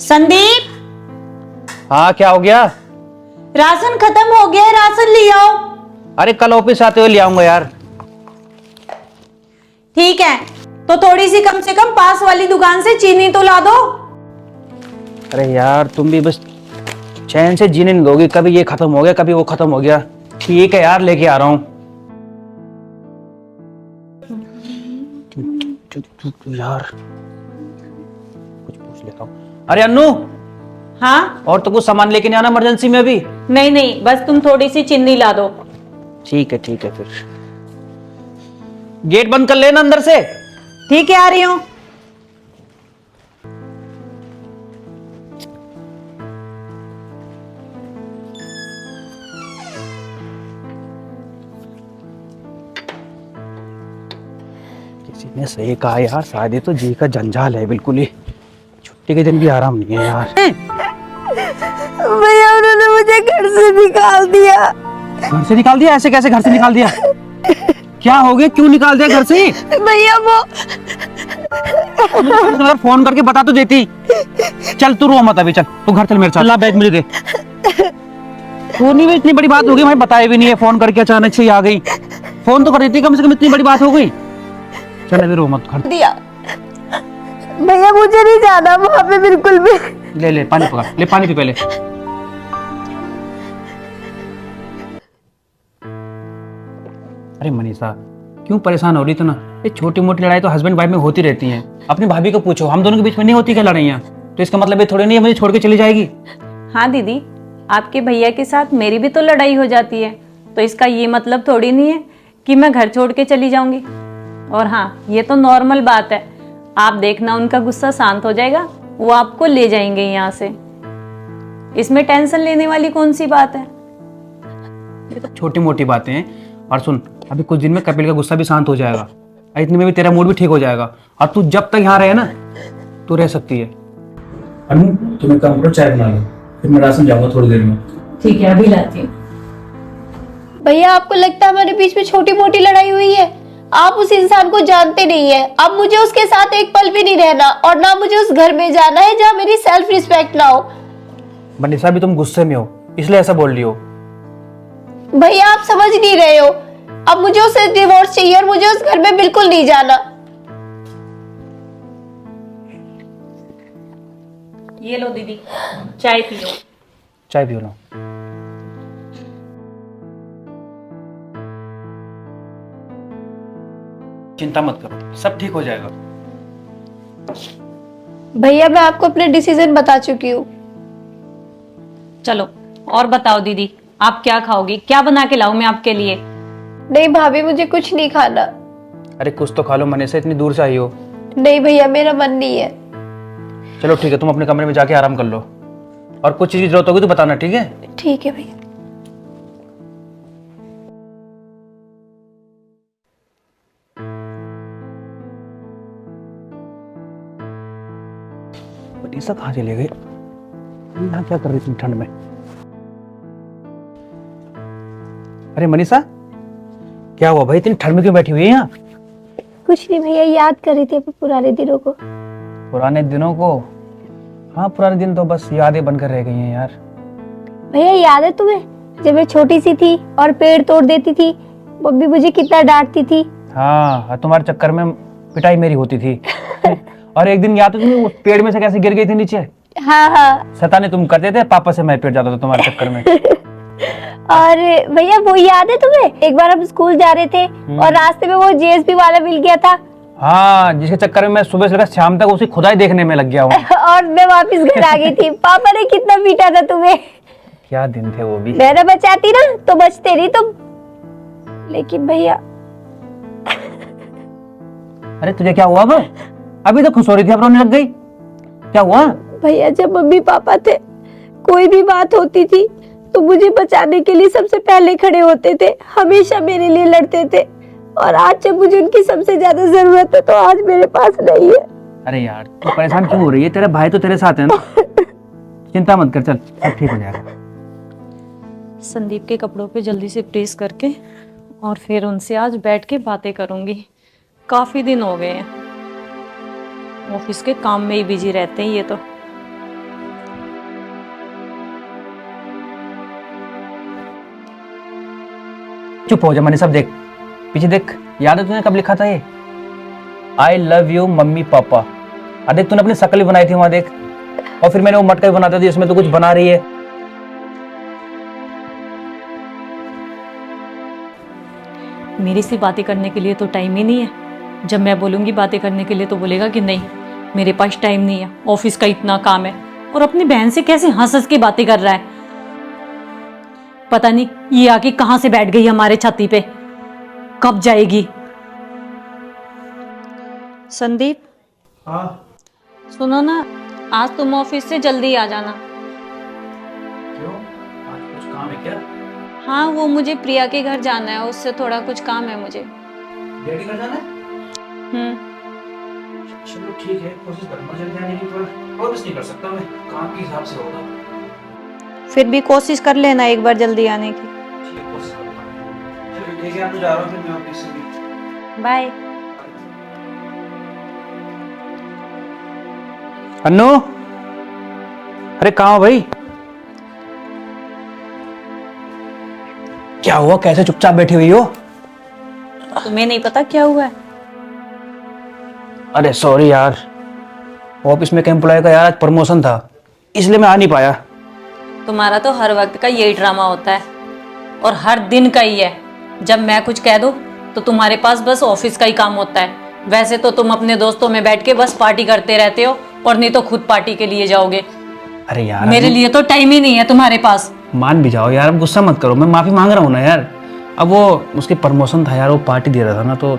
संदीप। हाँ क्या हो गया? राशन खत्म हो गया है, राशन ले आओ। अरे कल ऑफिस आते हुए ले आऊंगा यार। ठीक है, तो थोड़ी सी कम से कम पास वाली दुकान से चीनी तो ला दो। अरे यार तुम भी बस चैन से जीने नहीं दोगी, कभी ये खत्म हो गया कभी वो खत्म हो गया। ठीक है यार लेके आ रहा हूँ। यार कुछ पूछ लेता हूँ। अरे अन्नू, हाँ और तो कुछ सामान लेके नहीं आना इमरजेंसी में अभी? नहीं नहीं, बस तुम थोड़ी सी चीनी ला दो। ठीक है फिर गेट बंद कर लेना अंदर से। ठीक है, आ रही हूँ। किसी ने सही कहा यार, शादी तो जी का जंजाल है बिल्कुल ही। छुट्टी के दिन भी आराम नहीं है यार। भैया उन्होंने मुझे घर से निकाल दिया। घर से निकाल दिया? ऐसे कैसे घर से निकाल दिया? क्या हो गया, क्यों निकाल दिया घर से? भैया वो अगर फोन करके बता तो देती। चल तू रो मत अभी, चल तू घर चल मेरे साथ। ला बैग मुझे दे। वो नहीं, इतनी बड़ी बात हो गई भाई, बताया भी नहीं है, फोन करके अचानक से ही आ गई। फोन तो कर देती कम से कम, इतनी बड़ी बात हो गई। चल अभी रो मत, घर दिया। भैया मुझे नहीं जाना वहां पे बिल्कुल भी। ले पानी पकड़, ले पानी पी पहले। अरे मनीषा क्यों परेशान हो रही? तो ना ये छोटी मोटी लड़ाई तो हस्बैंड वाइफ में होती रहती हैं। अपनी भाभी को पूछो, हम दोनों के बीच में नहीं होती क्या लड़ाइयाँ? तो इसका मतलब ये थोड़ी नहीं है मुझे छोड़ के चली जाएगी। हाँ दीदी, आपके भैया के साथ मेरी भी तो लड़ाई हो जाती है, तो इसका ये मतलब थोड़ी नहीं है कि मैं घर छोड़ के चली जाऊंगी। और हाँ, ये तो नॉर्मल बात है, आप देखना उनका गुस्सा शांत हो जाएगा, वो आपको ले जाएंगे यहाँ से। इसमें टेंशन लेने वाली कौन सी बात है? ये तो छोटी मोटी बातें हैं। और सुन, अभी कुछ दिन में कपिल का गुस्सा भी शांत हो जाएगा और इतने में भी तेरा मूड भी ठीक हो जाएगा। और तू जब तक यहाँ रहे ना, तू रह सकती है। अनु तुम्हें काम करो, चाय बना लो, फिर मैं राशन जाऊंगा थोड़ी देर में। ठीक है, अभी लाती हूँ। भैया आपको लगता है हमारे बीच में छोटी मोटी लड़ाई हुई है? आप उस इंसान को जानते नहीं है। अब मुझे उसके साथ एक पल भी नहीं रहना, और ना मुझे उस घर में जाना है जहाँ मेरी सेल्फ रिस्पेक्ट ना हो। मनीषा भी तुम गुस्से में हो इसलिए ऐसा बोल रही हो। भैया आप समझ नहीं रहे हो, अब मुझे उससे डिवोर्स चाहिए और मुझे उस घर में बिल्कुल नहीं जाना। ये लो दीदी, चाय पियो। चाय पियो लो। चिंता मत करो, सब ठीक हो जाएगा। भैया मैं आपको अपने डिसीजन बता चुकी हूँ। चलो और बताओ दीदी, आप क्या खाओगी? क्या बना के लाऊं मैं आपके लिए? नहीं भाभी, मुझे कुछ नहीं खाना। अरे कुछ तो खा लो, मनीषा इतनी दूर से आई हो। नहीं भैया, मेरा मन नहीं है। चलो ठीक है, तुम अपने कमरे में जाके आराम कर लो, और कुछ चीज की जरूरत होगी तो बताना, ठीक है? ठीक है भैया। मनीषा कहाँ चले गए? यहाँ क्या कर रही थी ठंड में? अरे मनीषा क्या हुआ भाई, इतनी ठंड में क्यों बैठी हुई है यहाँ? कुछ नहीं भैया, याद कर रही थी अपने पुराने दिनों को। पुराने दिनों को? हाँ पुराने दिन तो बस यादें बनकर रह गई हैं यार। भैया याद है तुम्हें जब मैं छोटी सी थी और पेड़ तोड़ देती थी, मम्मी मुझे कितना डांटती थी। हाँ, तुम्हारे चक्कर में पिटाई मेरी होती थी। और एक दिन याद है तुम्हें, उस पेड़ में से कैसे गिर गई थी नीचे? हाँ हाँ। शैतानी तुम करते थे, पापा से मैं पेट जाता था तुम्हारे चक्कर में। और भैया वो याद है तुम्हें, एक बार हम स्कूल जा रहे थे और रास्ते में वो जीएसबी वाला मिल गया था। हाँ, जिसके चक्कर में मैं सुबह से लेकर शाम तक उसी खुदाई देखने में लग गया हूँ। और मैं वापस घर आ गई थी। पापा ने कितना पीटा था तुम्हें। क्या दिन थे वो भी। मैं ना बचाती ना तो बचते नहीं तुम। लेकिन भैया। अरे तुझे क्या हुआ? अब अभी तो खुश हो रही थी, अब रोने लग गई, क्या हुआ? भैया जब मम्मी पापा थे, कोई भी बात होती थी तो मुझे बचाने के लिए सबसे पहले खड़े होते थे, हमेशा मेरे लिए लड़ते थे। और आज जब मुझे उनकी सबसे ज्यादा जरूरत है तो आज मेरे पास नहीं है। अरे यार तू परेशान क्यों हो रही है? तेरा भाई तो तेरे साथ है ना। चिंता मत कर, चल सब ठीक हो जाएगा। संदीप के कपड़ों पे जल्दी से प्रेस करके और फिर उनसे आज बैठ के बातें करूंगी। काफी दिन हो गए हैं, ऑफिस के काम में ही बिजी रहते हैं ये तो। चुप हो जा मनी, सब देख पीछे देख, याद है तूने कब लिखा था ये? I love you mummy papa. अरे देख तूने अपनी शक्ल भी बनाई थी वहां देख, और फिर मैंने वो मटका भी बनाता था जिसमें तू कुछ बना रही है। मेरे से बातें करने के लिए तो टाइम ही नहीं है। जब मैं बोलूंगी बातें करने के लिए तो बोलेगा कि नहीं मेरे पास टाइम नहीं है, ऑफिस का इतना काम है। और अपनी बहन से कैसे हंस हंस के बातें कर रहा है। पता नहीं ये आके कहां से बैठ गई हमारे छाती पे, कब जाएगी। संदीप, हाँ सुनो ना, आज तुम ऑफिस से जल्दी आ जाना। क्यों, आज कुछ काम है क्या? हाँ, वो मुझे प्रिया के घर जाना है, उससे थोड़ा कुछ काम है मुझे। डैडी घर जाना है? चलो ठीक है, कोशिश करूंगा जल्दी आने की, पर प्रॉमिस नहीं कर सकता मैं, काम के हिसाब से होगा। फिर भी कोशिश कर लेना एक बार जल्दी आने की। ठीक है, कोशिश करूंगा। चलो ठीक है, अब तो जा रहा हूँ फिर मैं ऑफिस से भी। बाय। अन्नू, अरे कहाँ हो भाई? क्या हुआ, कैसे चुपचाप बैठी हुई हो? तुम्हें नहीं पता क्या हुआ है? अरे सॉरी यार, ऑफिस में एक एम्प्लॉय का यार आज प्रमोशन था, इसलिए मैं आ नहीं पाया। तुम्हारा तो हर वक्त का यही ड्रामा होता है और हर दिन का ही है। जब मैं कुछ कह दूं तो तुम्हारे पास बस ऑफिस का ही काम होता है। वैसे तो तुम अपने दोस्तों में बैठ के बस पार्टी करते रहते हो, और नहीं तो खुद पार्टी के लिए जाओगे। अरे यार मेरे लिए तो टाइम ही नहीं है तुम्हारे पास। मान भी जाओ यार, अब गुस्सा मत करो, मैं माफी मांग रहा हूँ ना यार। अब वो उसकी प्रमोशन था यार, वो पार्टी दे रहा था ना, तो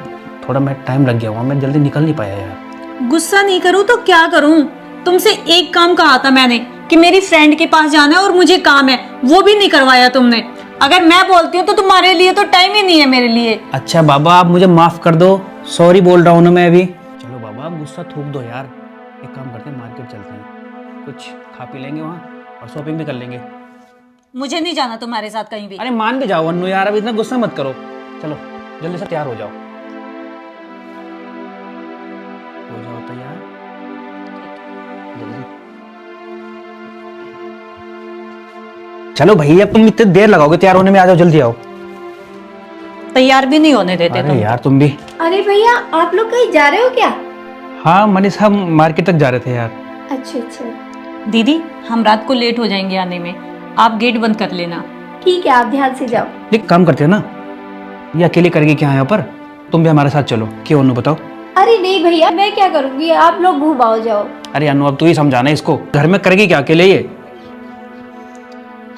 थोड़ा मैं टाइम लग गया हुआ, मैं जल्दी निकल नहीं पाया यार। गुस्सा नहीं करूं तो क्या करूं? तुमसे एक काम कहा था मैंने कि मेरी फ्रेंड के पास जाना है और मुझे काम है, वो भी नहीं करवाया तुमने। अगर मैं बोलती हूँ तो तुम्हारे लिए तो टाइम ही नहीं है मेरे लिए। अच्छा बाबा, आप मुझे माफ कर दो, सॉरी बोल रहा हूँ ना मैं अभी। चलो बाबा, आप गुस्सा थूक दो यार। एक काम करते हैं, मार्केट चलते हैं, कुछ खा पी लेंगे वहाँ और शॉपिंग भी कर लेंगे। मुझे नहीं जाना तुम्हारे साथ कहीं भी। अरे मान भी जाओ अन्नू यार, अब इतना गुस्सा मत करो। चलो जल्दी से तैयार हो जाओ तैयार जल्दी। चलो भैया, अब तुम इतनी देर लगाओगे तैयार होने में, आ जाओ जल्दी आओ। तैयार भी नहीं होने देते अरे तुम। यार तुम भी। अरे भैया, आप लोग कहीं जा रहे हो क्या? हाँ मनीष, हम मार्केट तक जा रहे थे यार। अच्छा अच्छा, दीदी, हम रात को लेट हो जाएंगे आने में, आप गेट बंद कर लेना। ठीक है, आप ध्यान से जाओ। एक काम करते हैं ना, ये अकेले करेगी क्या यहाँ पर, तुम भी हमारे साथ चलो। क्यों अनु बताओ? अरे नहीं भैया, मैं क्या करूँगी, आप लोग घुमाओ जाओ। अरे अनु, अब तू ही समझाना इसको, घर में करेगी क्या अकेले ये?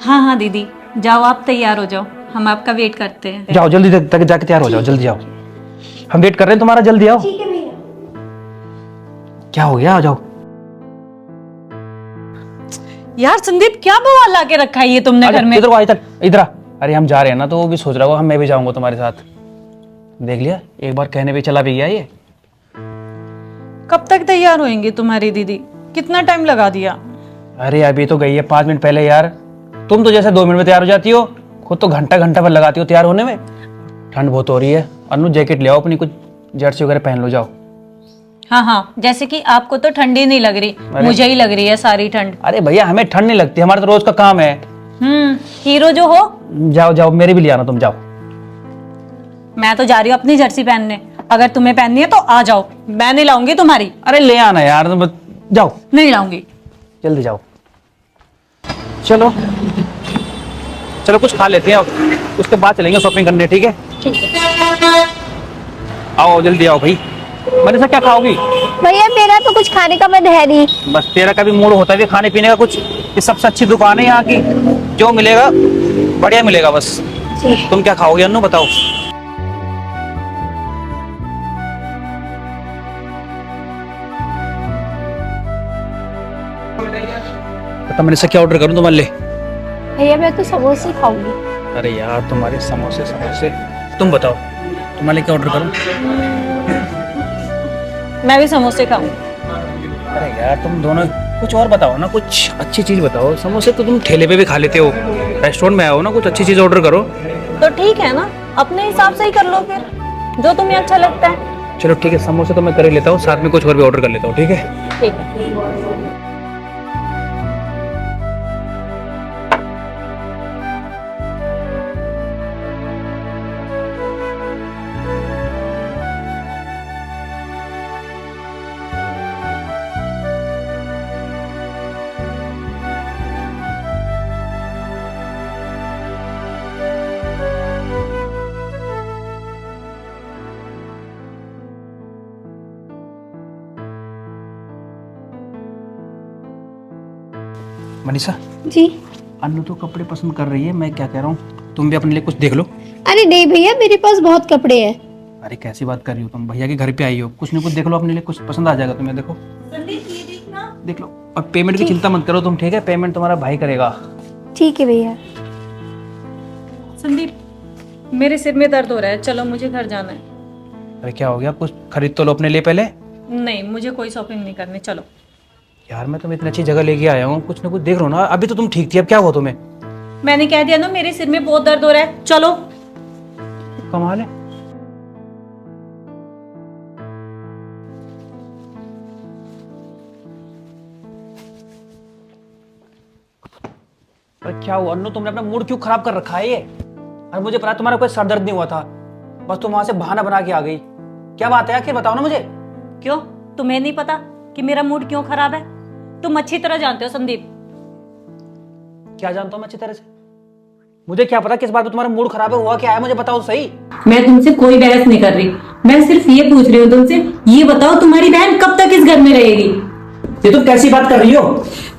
हाँ हाँ दीदी, जाओ आप तैयार हो जाओ, हम आपका वेट करते हैं। जाओ जल्दी तक जाके तैयार हो जाओ, जल्दी जाओ, हम वेट कर रहे हैं तुम्हारा, जल्दी आओ। ठीक है भैया। क्या हो गया, आ जाओ। यार संदीप, क्या बवाल ला के रखा है ये तुमने घर में? इधर आ, इधर आ। अरे हम जा रहे हैं ना, तो वो भी सोच रहा होगा मैं भी जाऊंगा तुम्हारे साथ। देख लिया, एक बार कहने पे चला भी गया ये। कब तक तैयार होंगी तुम्हारी दीदी? कितना टाइम लगा दिया? अरे अभी तो गई है 5 मिनट पहले यार। तुम तो जैसे 2 मिनट में तैयार हो जाती हो, खुद तो घंटा घंटा भर लगाती हो तैयार होने में। ठंड बहुत हो रही है, अनु जैकेट ले आओ अपनी, कुछ जर्सी वगैरह पहन लो, जाओ। हाँ हाँ, जैसे कि आपको तो ठंडी नहीं लग रही, मुझे ही लग रही है सारी ठंड। अरे भैया, हमें ठंड नहीं लगती, हमारा तो रोज का काम है। हीरो जो हो। जाओ जाओ, मेरे भी ले आना, तुम जाओ। मैं तो जा रही हूँ अपनी जर्सी पहनने, अगर तुम्हें पहननी है तो आ जाओ, मैं नहीं लाऊंगी तुम्हारी। अरे ले आना यार, तुम जाओ, नहीं लाऊंगी। जल्दी जाओ। चलो चलो, कुछ खा लेते हैं, अब उसके बाद चलेंगे शॉपिंग करने, ठीक है? ठीक है आओ जल्दी आओ भाई। मनीषा, क्या खाओगी? भैया, मेरा तो कुछ खाने का मन है नहीं। बस तेरा कभी मूड होता है खाने पीने का कुछ, ये सबसे अच्छी दुकान है यहाँ की, जो मिलेगा बढ़िया मिलेगा बस। तुम क्या खाओगे अन्नू, बताओ? पता मनीषा, क्या ऑर्डर करूँ तुम्हारे लिए? भैया, मैं तो समोसे खाऊंगी। अरे यार, तुम्हारे समोसे समोसे, तुम बताओ तुम्हारे लिए क्या ऑर्डर करूँ? मैं भी समोसे खाऊंगी। अरे यार, तुम दोनों कुछ और बताओ ना, कुछ अच्छी चीज बताओ। समोसे तो तुम ठेले पे भी खा लेते हो, रेस्टोरेंट में आओ ना, कुछ अच्छी चीज ऑर्डर करो। तो ठीक है ना, अपने हिसाब से ही कर लो फिर, जो तुम्हें अच्छा लगता है। चलो ठीक है, समोसे तो मैं कर ही लेता हूँ, साथ में कुछ और भी ऑर्डर कर लेता हूँ, ठीक है? ठीक है। मनीषा, जी। अन्नू तो कपड़े पसंद कर रही है, मैं क्या कह रहा हूँ, तुम भी अपने लिए कुछ देख लो। अरे नहीं भैया, मेरे पास बहुत कपड़े हैं। अरे कैसी बात कर रही हो तुम, भैया के घर पे आई हो, कुछ ना कुछ देख लो अपने लिए, कुछ पसंद आ जाएगा तुम्हें। देखो देख लो। और पेमेंट की चिंता मत करो तुम, ठीक है? पेमेंट तुम्हारा भाई करेगा। ठीक है भैया। संदीप, मेरे सिर में दर्द हो रहा है, चलो मुझे घर जाना है। अरे क्या हो गया, कुछ खरीद तो लो अपने लिए पहले। नहीं, मुझे कोई शॉपिंग नहीं करनी, चलो। यार मैं तुम्हें इतनी अच्छी जगह लेके आया हूँ, कुछ ना कुछ देख लो ना। अभी तो तुम ठीक थी, अब क्या हुआ तुम्हें? मैंने कह दिया ना, मेरे सिर में बहुत दर्द हो रहा है, चलो। कमाल है। अरे क्या हुआ अन्नू, तुमने अपना मूड क्यों खराब कर रखा है ये? अरे मुझे पता तुम्हारा कोई सर दर्द नहीं हुआ था, बस तुम वहां से बहाना बना के आ गई। क्या बात है आखिर, बताओ ना मुझे। क्यों, तुम्हें नहीं पता कि मेरा मूड क्यों खराब है? तुम अच्छी तरह जानते हो संदीप। क्या जानता हूँ मैं अच्छी तरह से? मुझे क्या पता किस बात पे तुम्हारा मूड खराब है, हुआ क्या है, मुझे बताओ तो सही। मैं तुमसे कोई बहस नहीं कर रही, मैं सिर्फ ये पूछ रही हूँ तुमसे, ये बताओ तुम्हारी बहन कब तक इस घर में रहेगी? ये तुम कैसी बात कर रही हो?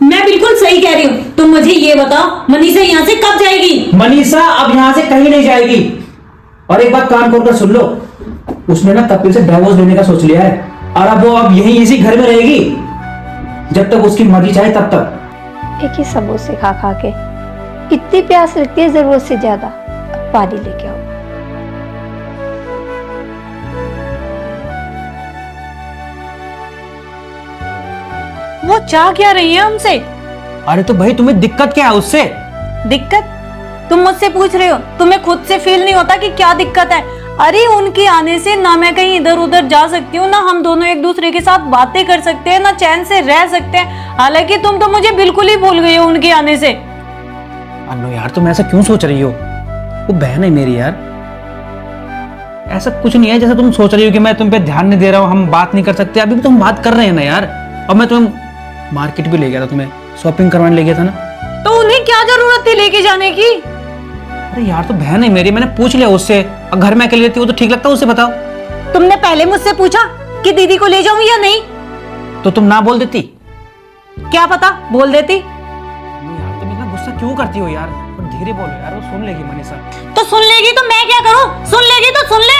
मैं बिल्कुल सही कह रही हूँ, तुम मुझे ये बताओ, मनीषा यहाँ से कब जाएगी? मनीषा अब यहाँ से कहीं नहीं जाएगी। और एक बात कान खोल कर सुन लो, उसने ना कपिल से डाइवोर्स लेने का सोच लिया है, और अब वो अब यहीं इसी घर में रहेगी जब तक उसकी मर्जी चाहे तब तक। एक ही समोसे खा खा के इतनी प्यास लगती है जरूरत से ज्यादा। पानी लेके आओ। वो चाह क्या रही है हमसे? अरे तो भाई तुम्हें दिक्कत क्या है उससे? दिक्कत? तुम मुझसे पूछ रहे हो, तुम्हें खुद से फील नहीं होता कि क्या दिक्कत है? अरे उनके आने से ना मैं कहीं इधर उधर जा सकती हूँ, ना हम दोनों एक दूसरे के साथ बातें कर सकते हैं, ना चैन से रह सकते हैं। हालांकि तुम तो मुझे बिल्कुल ही भूल गई हो उनके आने से। अन्नू यार तुम ऐसा क्यों सोच रही हो? वो बहन है मेरी यार, ऐसा कुछ नहीं है जैसा तुम सोच रही हो कि मैं तुम पे ध्यान नहीं दे रहा हूँ, हम बात नहीं कर सकते। अभी भी तुम बात कर रहे हैं ना यार। अब मैं तुम्हें मार्केट भी ले गया था, तुम्हें शॉपिंग करवाने ले गया था ना। तो उन्हें क्या जरूरत थी लेके जाने की? अरे यार तो बहन है मेरी, मैंने पूछ लिया उससे। और घर में अकेले रहती वो तो ठीक लगता है, उससे बताओ। तुमने पहले मुझसे पूछा कि दीदी को ले जाऊं या नहीं? तो तुम ना बोल देती। क्या पता बोल देती। यार तुम इतना गुस्सा क्यों करती हो यार? और धीरे बोलो यार, वो सुन लेगी मनीषा। तो सुन लेगी तो मैं क्या करूं? सुन लेगी तो सुन ले।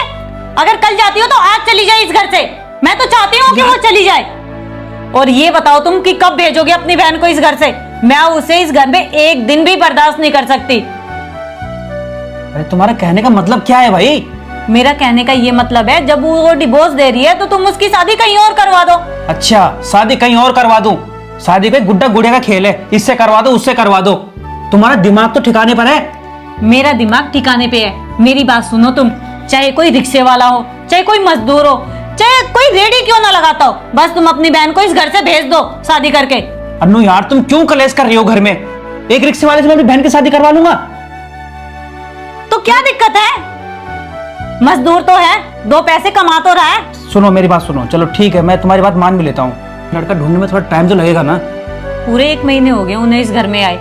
अगर कल जाती हो तो आज चली जाए इस घर से। मैं तो चाहती हूँ कि वो चली जाए। और ये बताओ तुम कि कब भेजोगे अपनी बहन को इस घर से? मैं उसे इस घर में एक दिन भी बर्दाश्त नहीं कर सकती। अरे तुम्हारा कहने का मतलब क्या है भाई? मेरा कहने का ये मतलब है, जब वो डिवोर्स दे रही है तो तुम उसकी शादी कहीं और करवा दो। अच्छा, शादी कहीं और करवा दूं? शादी कोई गुड्डा गुड़िया का खेल है, इससे करवा दो उससे करवा दो। तुम्हारा दिमाग तो ठिकाने पर है। मेरा दिमाग ठिकाने पे है। मेरी बात सुनो तुम, चाहे कोई रिक्शे वाला हो, चाहे कोई मजदूर हो, चाहे कोई रेडी क्यों ना लगाता हो, बस तुम अपनी बहन को इस घर से भेज दो शादी करके। अन्नू यार तुम क्यों कलेश कर रही हो घर में? एक रिक्शे वाले से मैं अपनी बहन की शादी करवा लूंगा। तो क्या दिक्कत है? मजदूर तो है, दो पैसे कमा तो रहा है। सुनो मेरी बात सुनो, चलो ठीक है मैं तुम्हारी बात मान भी लेता हूँ। लड़का ढूंढने में थोड़ा टाइम तो लगेगा ना। पूरे 1 महीने हो गए उन्हें इस घर में आए।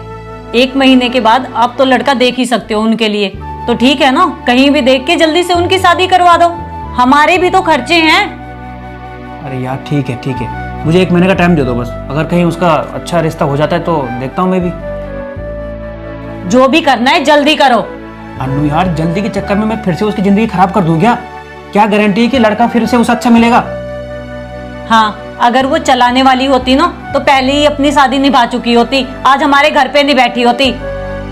1 महीने के बाद अब तो लड़का देख ही सकते हो उनके लिए। तो ठीक है ना, कहीं भी देख के जल्दी से उनकी शादी करवा दो, हमारे भी तो खर्चे हैं। अरे यार ठीक है, मुझे 1 महीने का टाइम दे दो बस। अगर कहीं उसका अच्छा रिश्ता हो जाता है तो देखता हूँ मैं भी। जो भी करना है जल्दी करो। अन्नू यार जल्दी के चक्कर में मैं फिर से उसकी जिंदगी खराब कर दूं क्या? क्या गारंटी है कि लड़का फिर से उसे अच्छा मिलेगा? हाँ, अगर वो चलाने वाली होती ना तो पहले ही अपनी शादी निभा चुकी होती, आज हमारे घर पे नहीं बैठी होती।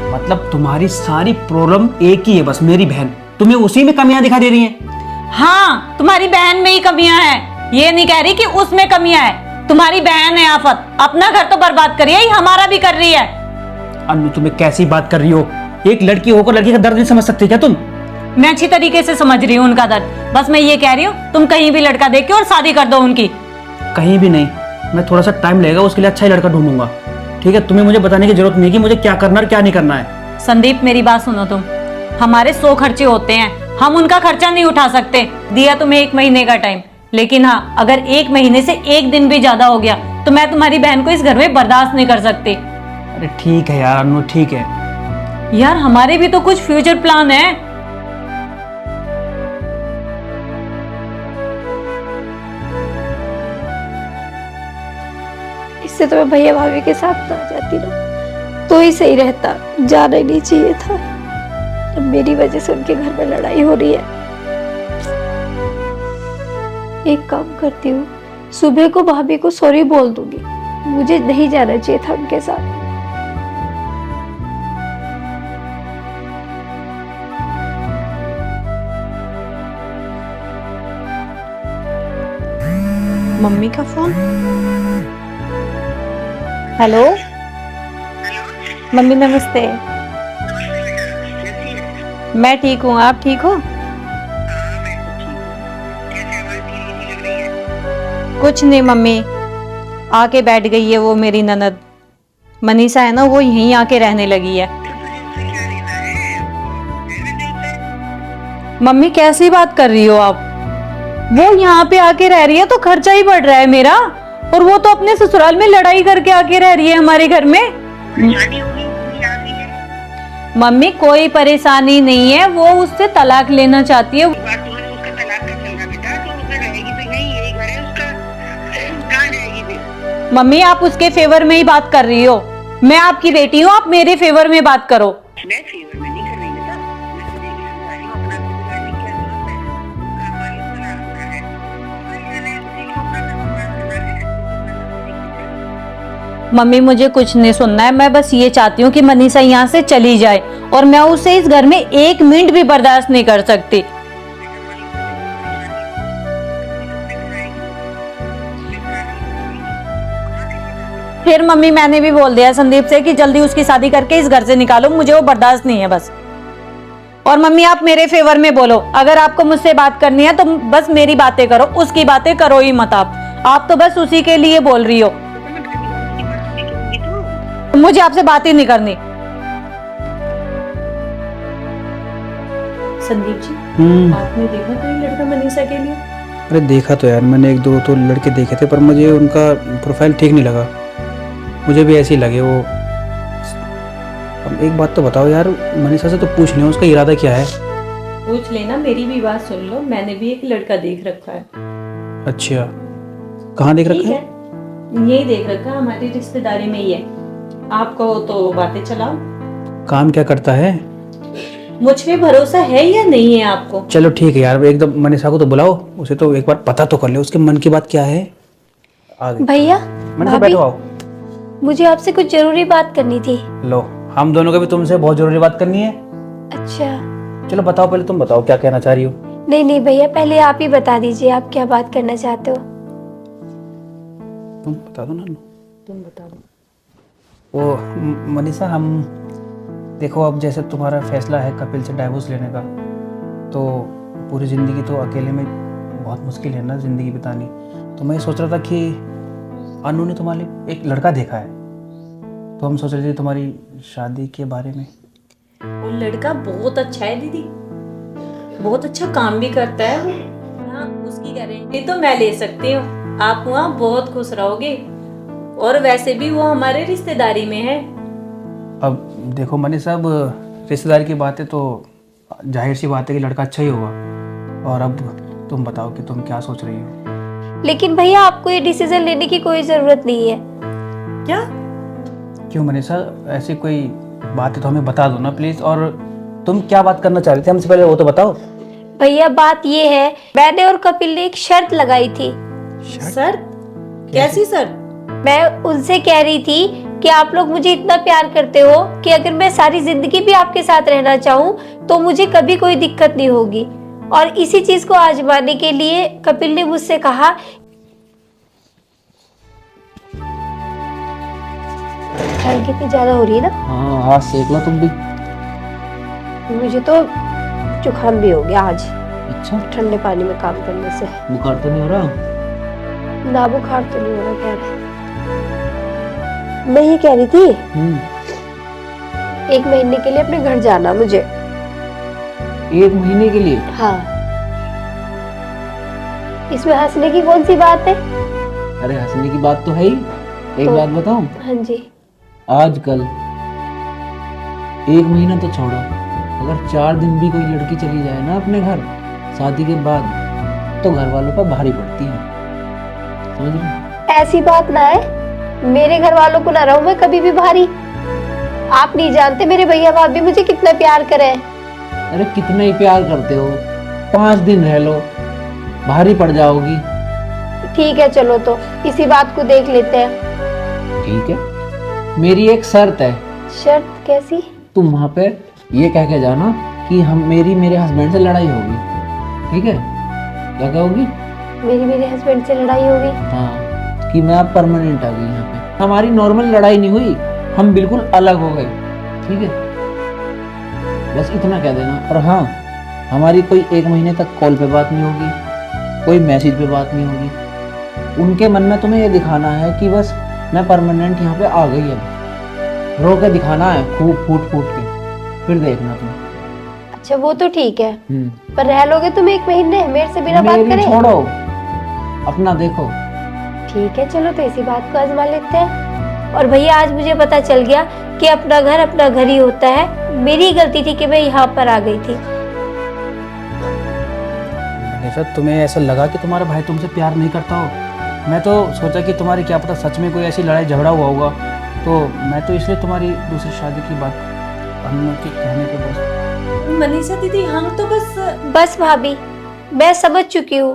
मतलब तुम्हारी सारी प्रॉब्लम एक ही है बस, मेरी बहन। तुम्हें उसी में कमियां दिखा दे रही हैं। हाँ, तुम्हारी बहन में ही कमियां हैं, ये नहीं कह रही कि उसमें कमियां हैं। तुम्हारी बहन है आफत, अपना घर तो बर्बाद कर रही है, हमारा भी कर रही है। अन्नू तुम्हें कैसी बात कर रही हो? एक लड़की होकर लड़की का दर्द नहीं समझ सकती क्या तुम? मैं अच्छी तरीके से समझ रही हूँ उनका दर्द, बस मैं ये कह रही हूँ तुम कहीं भी लड़का देख के और शादी कर दो उनकी। कहीं भी नहीं, मैं थोड़ा सा टाइम लगेगा, उसके लिए अच्छा ही लड़का ढूंढूंगा। ठीक है, तुम्हें मुझे बताने की जरूरत नहीं कि मुझे क्या करना और क्या नहीं करना है। संदीप मेरी बात सुनो तुम, हमारे 100 खर्चे होते हैं, हम उनका खर्चा नहीं उठा सकते। दिया तुम्हें 1 महीने का टाइम, लेकिन हाँ अगर 1 महीने से 1 दिन भी ज्यादा हो गया तो मैं तुम्हारी बहन को इस घर में बर्दाश्त नहीं कर सकती। अरे ठीक है यार अन्नू, ठीक है यार, हमारे भी तो कुछ फ्यूचर प्लान है। इससे तो मैं भैया भाभी के साथ ना जाती ना। तो ही सही रहता, जाना ही नहीं चाहिए था। अब मेरी वजह से उनके घर में लड़ाई हो रही है। एक काम करती हूँ, सुबह को भाभी को सॉरी बोल दूंगी। मुझे नहीं जाना चाहिए था उनके साथ। मम्मी का फोन। हेलो मम्मी, नमस्ते। मैं ठीक हूँ, आप ठीक हो? कुछ नहीं मम्मी, आके बैठ गई है वो मेरी ननद मनीषा है ना, वो यहीं आके रहने लगी है। मम्मी कैसी बात कर रही हो आप? वो यहाँ पे आके रह रही है तो खर्चा ही बढ़ रहा है मेरा, और वो तो अपने ससुराल में लड़ाई करके आके रह रही है हमारे घर में। मम्मी कोई परेशानी नहीं है, वो उससे तलाक लेना चाहती है। मम्मी आप उसके फेवर में ही बात कर रही हो, मैं आपकी बेटी हूँ, आप मेरे फेवर में बात करो। मैं फेवर में नहीं कर रही बेटा, मैं तो देखी समझा रही हूँ, अपना गुजारने की क्या जरूरत है? घर वाली को ना रखना है, और मैंने देखी अपना गुजारना है। मम्मी मुझे कुछ नहीं सुनना है, मैं बस ये चाहती हूँ कि मनीषा यहाँ से चली जाए, और मैं उसे इस घर में एक मिनट भी बर्दाश्त नहीं कर सकती। फिर मम्मी मैंने भी बोल दिया संदीप से कि जल्दी उसकी शादी करके इस घर से निकालो, मुझे वो बर्दाश्त नहीं है बस। और मम्मी आप मेरे फेवर में बोलो, अगर आपको मुझसे बात करनी है तो बस मेरी बातें करो, उसकी बातें करो ही मत। आप तो बस उसी के लिए बोल रही हो, मुझे आपसे बात ही नहीं करनी। संदीप जी आपने देखा तो ये लड़का मनीषा के लिए? अरे देखा तो यार, मैंने एक दो तो लड़के देखे थे, पर मुझे उनका प्रोफाइल ठीक नहीं लगा। मुझे भी ऐसे ही लगे वो। अब एक बात तो बताओ यार, मनीषा से तो पूछ लियो उसका इरादा क्या है। पूछ लेना, मेरी भी बात सुन लो, मैंने भी एक लड़का देख रखा है। अच्छा, कहाँ देख ठीक रखा है, है? यही देख रखा, हमारी रिश्तेदारी में ही है। आप कहो तो बातें चलाओ। काम क्या करता है? मुझ पे भरोसा है या नहीं है आपको? चलो ठीक है यार, एकदम मनीषा को तो बुलाओ, उसे तो एक बार पता तो कर ले उसके मन की बात क्या है। आ गई भैया, मनीषा, भाभी, बैठो आओ। मुझे आपसे कुछ जरूरी बात करनी थी। लो, हम दोनों को भी तुमसे बहुत जरूरी बात करनी है। अच्छा, चलो बताओ, पहले तुम बताओ क्या कहना चाह रही हो। नहीं नहीं भैया, पहले आप ही बता दीजिए आप क्या बात करना चाहते हो। तुम बता दो ना। तुम बता दो। वो मनीषा, हम देखो अब जैसे तुम्हारा फैसला है कपिल से डाइवोर्स लेने का, तो पूरी ज़िंदगी तो अकेले में बहुत मुश्किल है ना ज़िंदगी बितानी। तो मैं सोच रहा था कि अनु ने तुम्हारे लिए एक लड़का देखा है, तो हम सोच रहे थे तुम्हारी शादी के बारे में। वो लड़का बहुत अच्छा है दीदी, बहुत अच्छा काम भी करता है वो। हाँ, उसकी गारंटी तो मैं ले सकती हूँ, आप वहाँ बहुत खुश रहोगे, और वैसे भी वो हमारे रिश्तेदारी में है। अब देखो मनीषा, अब रिश्तेदारी की बात है तो जाहिर सी बात है कि लड़का अच्छा ही होगा। और अब तुम बताओ कि तुम क्या सोच रही हो। लेकिन भैया आपको ये डिसीजन लेने की कोई जरूरत नहीं है। क्या? क्यों मनीषा, ऐसी कोई बात है तो हमें बता दो ना प्लीज़। और तुम क्या बात करना चाह रही थी हमसे, पहले वो तो बताओ। भैया बात ये है, मैंने और कपिल ने एक शर्त लगाई थी। शर्त? कैसी शर्त? मैं उनसे कह रही थी कि आप लोग मुझे इतना प्यार करते हो कि अगर मैं सारी जिंदगी भी आपके साथ रहना चाहूँ तो मुझे कभी कोई दिक्कत नहीं होगी। और इसी चीज को आजमाने के लिए कपिल ने मुझसे कहा, ठंड कितनी ज्यादा हो रही है ना। हाँ, हाथ सेक लो तुम भी। मुझे तो जुकाम भी हो गया आज, अच्छा, ठंडे पानी में काम करने से। बुखार तो नहीं हो रहा? ना बुखार तो नहीं हो रहा, कह रहे। मैं ये कह रही थी 1 महीने के लिए अपने घर जाना मुझे। 1 महीने के लिए? हाँ, इसमें हंसने की कौन सी बात है? अरे हंसने की बात तो है ही। एक तो- बात बताऊं, हाँ जी। आजकल 1 महीना तो छोड़ो, अगर 4 दिन भी कोई लड़की चली जाए ना अपने घर शादी के बाद, तो घर वालों पर भारी पड़ती है, समझ रहे? ऐसी बात ना है, मेरे घर वालों को ना रहूं मैं कभी भी भारी। आप नहीं जानते मेरे भैया भाभी मुझे कितना प्यार करे। अरे कितना ही प्यार करते हो, 5 दिन रह लो, भारी पड़ जाओगी। ठीक है चलो तो इसी बात को देख लेते हैं। ठीक है, मेरी एक शर्त है। शर्त कैसी? तुम वहां पे ये कह के जाना कि मेरे हस्बैंड से लड़ाई होगी, ठीक है? क्या कहोगी? मेरे हस्बैंड से लड़ाई होगी। हाँ, कि मैं अब परमानेंट आ गई यहाँ पे। हमारी नॉर्मल लड़ाई नहीं हुई, हम बिल्कुल अलग हो गए, ठीक है? बस इतना कह देना। और हाँ, हमारी कोई 1 महीने तक कॉल पे बात नहीं होगी, कोई मैसेज पे बात नहीं होगी। उनके मन में तुम्हें ये दिखाना है कि बस मैं परमानेंट यहाँ पे आ गई है, रो के दिखाना है, खूब फूट फूट के, फिर देखना तुम। अच्छा वो तो ठीक है, पर रह लोगे तुम 1 महीने मेरे से बिना बात मेरी करे? छोड़ो, अपना देखो। ठीक है चलो तो इसी बात को आजमा लेते हैं। और भैया आज मुझे पता चल गया कि अपना घर ही होता है। मेरी गलती थी कि मैं यहाँ पर आ गई थी। मनीषा, तुम्हें ऐसा लगा कि तुम्हारा भाई तुमसे प्यार नहीं करता हो? मैं तो सोचा कि तुम्हारी क्या पता सच में कोई ऐसी लड़ाई झगड़ा हुआ होगा, तो मैं तो इसलिए तुम्हारी दूसरी शादी की बात अनु के कहने पे बस। मनीषा दीदी हम तो बस बस भाभी मैं समझ चुकी हूँ